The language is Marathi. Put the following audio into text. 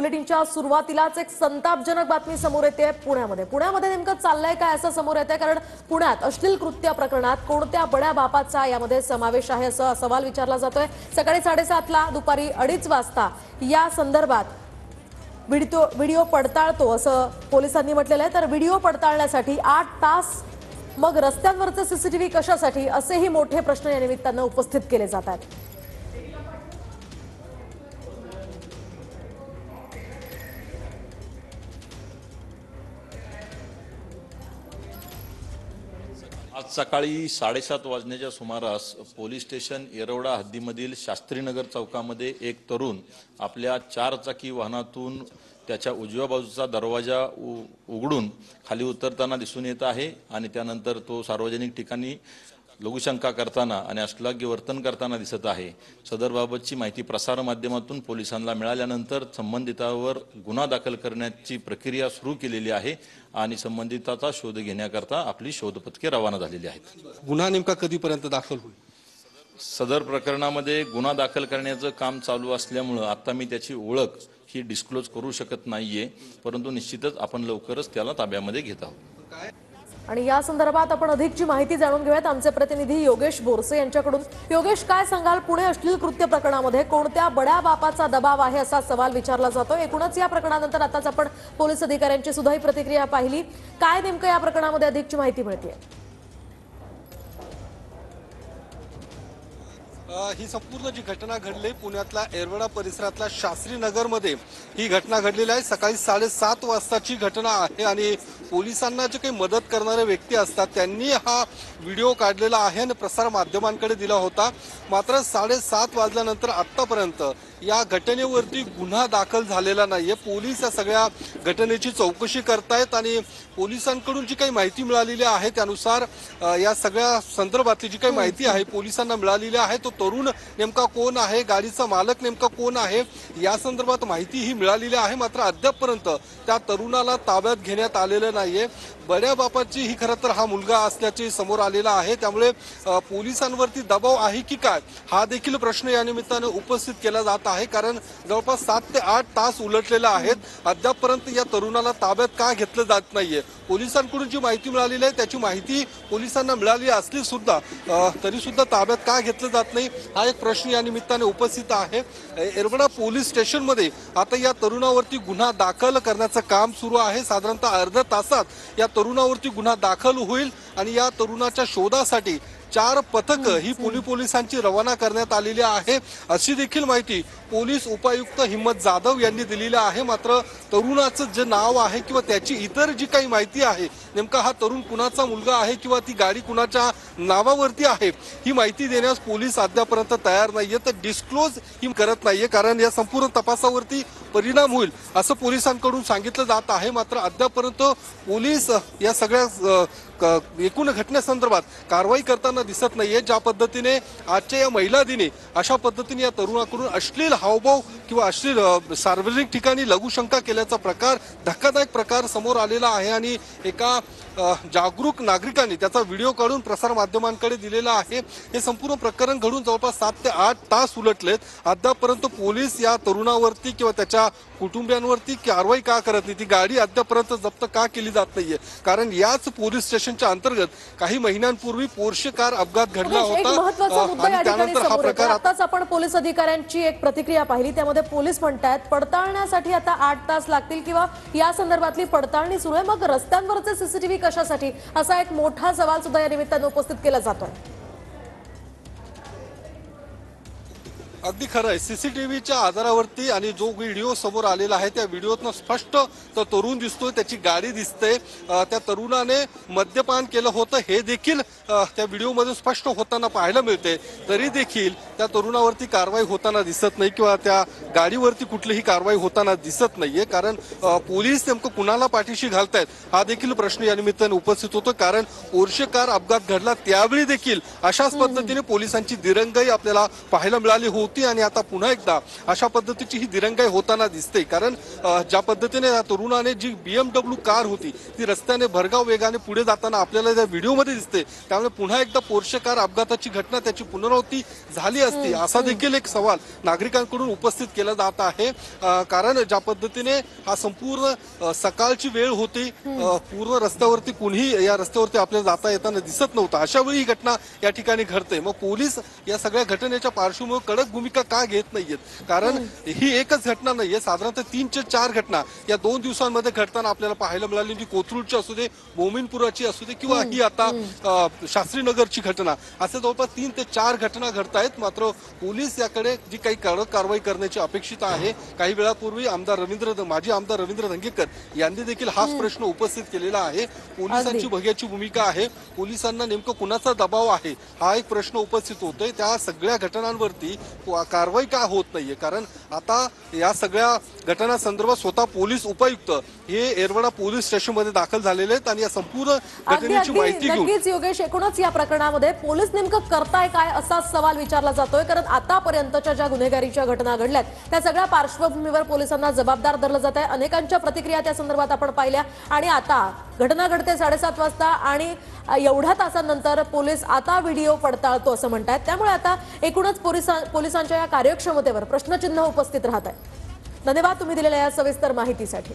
बुलेटिनच्या सुरुवातीलाच एक संतापजनक बातमी समोर येते पुण्यामध्ये नेमकं चाललंय काय असं समोर येतंय। कारण पुण्यात अश्लील कृत्य प्रकरणात कोणत्या बड्या बापाचा यामध्ये समावेश आहे असा सवाल विचारला जातोय। सकाळी 7:30 ला दुपारी 2:30 वाजता या संदर्भात व्हिडिओ पडताळतो असं पोलिसांनी म्हटलेलं आहे। तर व्हिडिओ पडताळण्यासाठी 8 तास मग रस्त्यांवरचे सीसीटीव्ही कशासाठी असेही मोठे प्रश्न या निमित्तानं उपस्थित केले जात आहेत। आज सकाळी 7:30 वाजण्याच्या सुमारास पोलीस स्टेशन येरवडा हद्दीमधील शास्त्रीनगर चौकामध्ये एक तरुण आपल्या 4 चाकी वाहनातून त्याच्या उजव्या बाजूचा दरवाजा उघडून खाली उतरताना दिसून येत आहे आणि त्यानंतर तो सार्वजनिक ठिकाणी लघुशंका करताना आणि अश्लील वर्तन करताना दिसत आहे। सदरबाबतची माहिती प्रसार माध्यमातून पोलिसांना मिळाल्यानंतर संबंधितावर गुन्हा दाखल करण्याची प्रक्रिया सुरू केलेली आहे आणि संबंधिताचा शोध घेण्याकरता आपली शोध पथके रवाना झालेली आहेत। गुन्हा नेमका कधीपर्यंत दाखल होईल? सदर प्रकरणामध्ये गुन्हा दाखल करण्याचं काम चालू असल्यामुळे आता मी त्याची ओळख ही डिस्क्लोज करू शकत नाहीये, परंतु निश्चितच आपण लवकरच त्याला ताब्यामध्ये घेत आहोत। आणि या संदर्भात आपण अधिकची माहिती जाणून घेऊयात आमचे प्रतिनिधी योगेश बोरसे यांच्याकडून। योगेश, काय सांगाल? पुणे अश्लील कृत्य प्रकरणामध्ये कोणत्या बड्या बापाचा दबाव आहे असा सवाल विचारला जातो। एकूणच या प्रकरणानंतर आताच आपण पोलीस अधिकाऱ्यांची सुद्धा प्रतिक्रिया पाहिली। काय नेमकं या प्रकरणामध्ये अधिकची माहिती मिळते? ही संपूर्ण जी घटना घडली पुण्यातल्या येरवडा परिसरातल्या शास्त्रीनगरमध्ये ही घटना घडलेली आहे। सकाळी 7:30 वाजताची घटना आहे आणि पोलिसांना जे काही मदत करणारे व्यक्ती असतात त्यांनी हा व्हिडिओ काढलेला आहे आणि प्रसार माध्यमांकडे दिला होता। मात्र 7:30 वाजल्यानंतर आतापर्यंत या घटनेवरती गुन्हा दाखल झालेला नाहीये। पोलीस या सगळ्या घटनेची चौकशी करतायत आणि पोलिसांकडून जी काही माहिती मिळालेली आहे त्यानुसार या सगळ्या संदर्भातली जी काही माहिती आहे पोलिसांना मिळालेली आहे, तो तरुण नेमका कोण आहे, गाडीचा मालक नेमका कोण आहे या संदर्भात माहिती ही मिळालेली आहे। मात्र अद्यापपर्यंत त्या तरुणाला ताब्यात घेण्यात आलेलं नाहीये। बड्या बापाची ही खरं तर हा मुलगा असल्याचे समोर आलेला आहे, त्यामुळे पोलिसांवरती दबाव आहे की काय हा देखील प्रश्न या निमित्तानं उपस्थित केला जात आहे। कारण जवळपास 7 ते 8 तास उलटलेले आहेत, अद्यापपर्यंत या तरुणाला ताब्यात का घेतलं जात नाहीये। पोलिसांकडून जी माहिती मिळालेली आहे त्याची माहिती पोलिसांना मिळाली असली सुद्धा तरी सुद्धा ताब्यात का घेतलं जात नाही हा एक प्रश्न या निमित्ताने उपस्थित आहे। येरवडा पोलीस स्टेशनमध्ये आता या तरुणावरती गुन्हा दाखल करण्याचं काम सुरू आहे। साधारणतः अर्ध्या तासात या तरुणावरती गुन्हा दाखल होईल आणि या तरुणाच्या शोधासाठी 4 पथकं ही पोलिसांची रवाना करण्यात आलेली आहे अशी देखील माहिती पोलीस उपायुक्त हिम्मत जाधव यांनी दिलेली आहे। मात्र तरुणाचं जे नाव आहे किंवा त्याची इतर जी काही माहिती आहे, नेमका हा तरुण कुणाचा मुलगा आहे किंवा ती गाडी कुणाच्या नावावरती आहे ही माहिती देण्यास पोलीस अद्यापर्यंत तयार नाहीये, तर डिस्क्लोज ही करत नाहीये। कारण या संपूर्ण तपासावरती परिणाम होईल असं पोलिसांकडून सांगितलं जात आहे। मात्र अद्यापर्यंत पोलीस या सगळ्या एकूण घटनेसंदर्भात कारवाई करताना दिसत नाहीये। ज्या पद्धतीने आजच्या या महिला दिनी अशा पद्धतीने या तरुणाकडून अश्लील हावभाव किंवा अश्लील सार्वजनिक ठिकाणी लघुशंका केल्याचा प्रकार, धक्कादायक प्रकार समोर आलेला आहे आणि एका जागरूक नागरिकांनी त्याचा व्हिडिओ काढून प्रसार माध्यमांकडे दिलेला आहे। हे संपूर्ण प्रकरण घडून जवळपास 7 ते 8 तास उलटलेत, अद्यापर्यंत पोलीस या तरुणावरती किंवा त्याच्या कुटुंबियांवरती कारवाई का करत नाही, ती गाडी अद्यापर्यंत जप्त का केली जात नाहीये। कारण याच पोलीस स्टेशनच्या अंतर्गत काही महिन्यांपूर्वी पोर्शे कार अपघात घडला होता आणि त्यानंतर हा प्रकार आताच आपण पोलीस अधिकाऱ्यांची एक प्रतिक्रिया पाहिली, त्यामध्ये पोलीस म्हणतात पडताळण्यासाठी आता 8 तास लागतील किंवा या संदर्भातली पडताळणी सुरू आहे, मग रस्त्यांवरचे सीसीटीव्ही कशासाठी असा एक मोठा सवाल सुद्धा या निमित्तानं उपस्थित केला जातोय। अगदी खरं आहे, सीसीटीव्हीच्या आधारावरती आणि जो व्हिडिओ समोर आलेला आहे त्या व्हिडिओतनं स्पष्ट तो तरुण दिसतोय, त्याची गाडी दिसते, त्या तरुणाने मद्यपान केलं होतं हे देखील त्या व्हिडिओमध्ये स्पष्ट होताना पाहायला मिळते। तरी देखील त्या तरुणावरती कारवाई होताना दिसत नाही किंवा त्या गाडीवरती कुठलीही कारवाई होताना दिसत नाहीये। कारण पोलीस नेमकं कुणाला पाठीशी घालतायत हा देखील प्रश्न या निमित्ताने उपस्थित होतो। कारण पोर्शे कार अपघात घडला त्यावेळी देखील अशाच पद्धतीने पोलिसांची दिरंगाई आपल्याला पाहायला मिळाली होती होती आणि आता पुन्हा एकदा अशा पद्धतीची ही दिरंगाई होताना दिसते. कारण ज्या पद्धतीने या तरुणाने जी BMW कार होती ती रस्त्याने भरधाव वेगाने पुढे जाताना आपल्याला त्या व्हिडिओमध्ये दिसते, त्यामुळे पुन्हा एकदा पोर्शे कार अपघाताची घटना त्याची पुनरावृत्ती झाली असती असा देखील एक सवाल नागरिकांकडून उपस्थित केला जात आहे. कारण ज्या पद्धतीने हा संपूर्ण सकाळची वेळ होती, पूर्ण रस्त्यावरती कुणीही या रस्त्यावरती आपल्याला जाता येताना दिसत नव्हतं. अशा वेळी ही घटना या ठिकाणी घडते. मग पोलीस या सगळ्या घटनेच्या पार्श्वभूमीवर कडक भूमिका का घेत नाहीयेत? कारण ही एकच घटना नाहीये, साधारणतः 3 ते 4 घटना या 2 दिवसांमध्ये घडताना आपल्याला पाहायला मिळाली. ती कोथरूडची असू दे, मोमीनपुराची असू दे किंवा ही आता शास्त्रीनगरची घटना, असे जवळपास 3 ते 4 घटना घडतायत. मात्र पोलीस याकडे जी काही कडक कारवाई करण्याची अपेक्षित आहे. काही वेळापूर्वी माजी आमदार रवींद्र धंगेकर यांनी देखील हाच प्रश्न उपस्थित केलेला आहे. पोलिसांची भग्याची भूमिका आहे, पोलिसांना नेमकं कुणाचा दबाव आहे हा एक प्रश्न उपस्थित होतोय. त्या सगळ्या घटनांवरती कारवाई का होत नाहीये? कारण आता या सगळ्या घटनांसंदर्भात स्वतः पोलीस उपायुक्त हे येरवडा पोलीस स्टेशनमध्ये दाखल झालेले आहेत आणि या संपूर्ण घटनेची माहिती घेऊन नक्कीच योगेश, एकूणच या प्रकरणामध्ये पोलीस नेमकं करताय काय असा सवाल विचारला जातोय. कारण आतापर्यंतच्या ज्या गुन्हेगारीच्या घटना घडल्यात त्या सगळ्या पार्श्वभूमीवर पोलिसांना जबाबदार धरलं जात आहे. अनेकांच्या प्रतिक्रिया त्या संदर्भात आपण पाहिल्या आणि आता घटना घडते 7:30 वाजता आणि एवढ्या तासांनंतर पोलीस आता व्हिडिओ पडताळतो असं म्हणतात. त्यामुळे आता एकूणच पोलिसांच्या या कार्यक्षमतेवर प्रश्नचिन्ह उपस्थित राहत आहे. धन्यवाद तुम्ही दिलेल्या या सविस्तर माहितीसाठी.